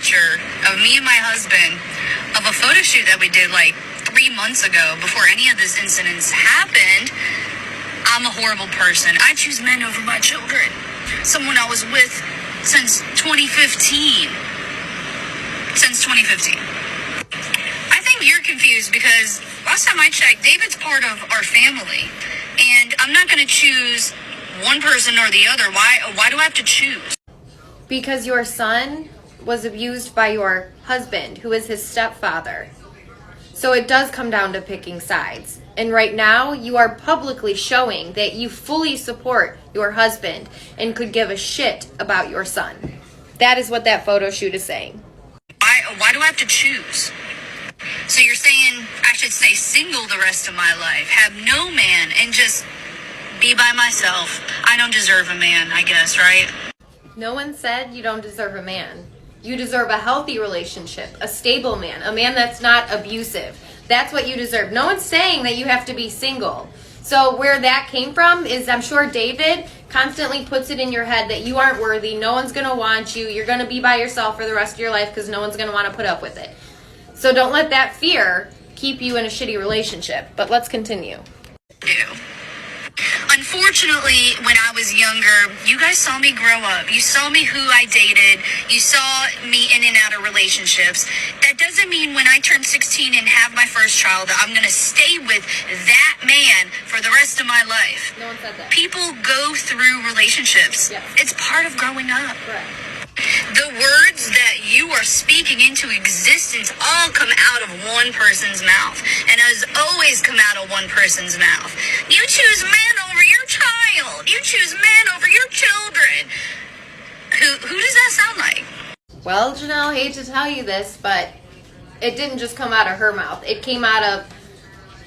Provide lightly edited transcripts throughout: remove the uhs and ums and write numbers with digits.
picture of me and my husband of a photo shoot that we did like 3 months ago before any of these incidents happened. I'm a horrible person. I choose men over my children. Someone I was with since 2015. Since 2015. I think you're confused because last time I checked, David's part of our family. And I'm not going to choose one person or the other. Why do I have to choose? Because your son was abused by your husband, who is his stepfather. So it does come down to picking sides. And right now, you are publicly showing that you fully support your husband and could give a shit about your son. That is what that photo shoot is saying. Why do I have to choose? So you're saying I should stay single the rest of my life, have no man, and just be by myself? I don't deserve a man, I guess, right? No one said you don't deserve a man. You deserve a healthy relationship, a stable man, a man that's not abusive. That's what you deserve. No one's saying that you have to be single. So where that came from is, I'm sure David constantly puts it in your head that you aren't worthy, no one's going to want you, you're going to be by yourself for the rest of your life because no one's going to want to put up with it. So don't let that fear keep you in a shitty relationship. But let's continue. Unfortunately, when I was younger, you guys saw me grow up. You saw me who I dated. You saw me in and out of relationships. That doesn't mean when I turn 16 and have my first child that I'm going to stay with that man for the rest of my life. No one said that. People go through relationships. Yes. It's part of growing up. Correct. The words that you are speaking into existence all come out of one person's mouth, and has always come out of one person's mouth. You choose men over your child. You choose men over your children. Who does that sound like? Well, Janelle, hate to tell you this, but it didn't just come out of her mouth. It came out of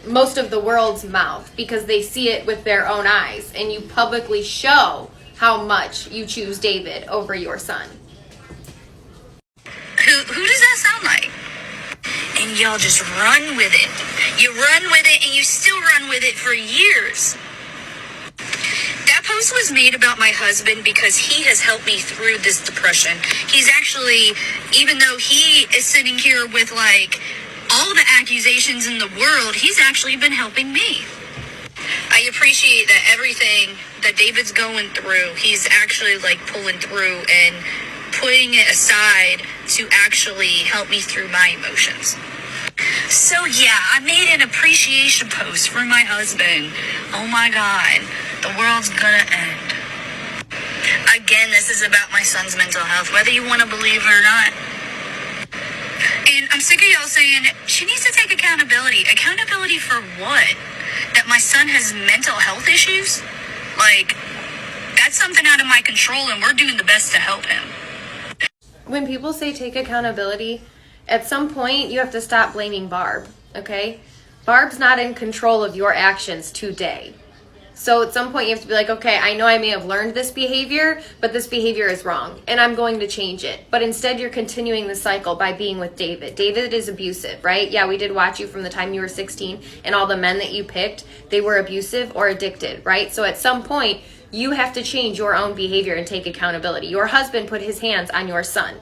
most of the world's mouth because they see it with their own eyes, and you publicly show how much you choose David over your son. Who does that sound like? And y'all just run with it. You run with it and you still run with it for years. That post was made about my husband because he has helped me through this depression. He's actually, even though he is sitting here with like all the accusations in the world, he's actually been helping me. I appreciate that everything that David's going through, he's actually like pulling through and putting it aside to actually help me through my emotions. So yeah, I made an appreciation post for my husband. Oh my God, the world's gonna end. Again, this is about my son's mental health, whether you want to believe it or not. And I'm sick of y'all saying she needs to take accountability. Accountability for what? That my son has mental health issues? Like, that's something out of my control, and we're doing the best to help him. When people say take accountability, at some point you have to stop blaming Barb, okay? Barb's not in control of your actions today. So at some point you have to be like, okay, I know I may have learned this behavior, but this behavior is wrong, and I'm going to change it. But instead you're continuing the cycle by being with David. David is abusive, right? Yeah, we did watch you from the time you were 16, and all the men that you picked, they were abusive or addicted, right? So at some point, you have to change your own behavior and take accountability. Your husband put his hands on your son,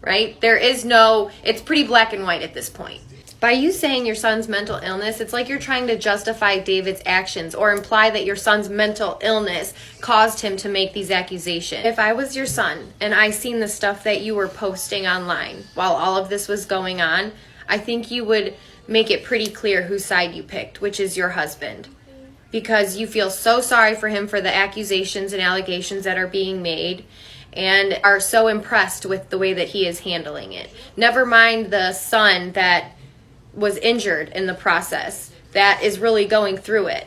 right? There is no, it's pretty black and white at this point. By you saying your son's mental illness, it's like you're trying to justify David's actions or imply that your son's mental illness caused him to make these accusations. If I was your son and I seen the stuff that you were posting online while all of this was going on, I think you would make it pretty clear whose side you picked, which is your husband. Because you feel so sorry for him for the accusations and allegations that are being made and are so impressed with the way that he is handling it. Never mind the son that was injured in the process that is really going through it.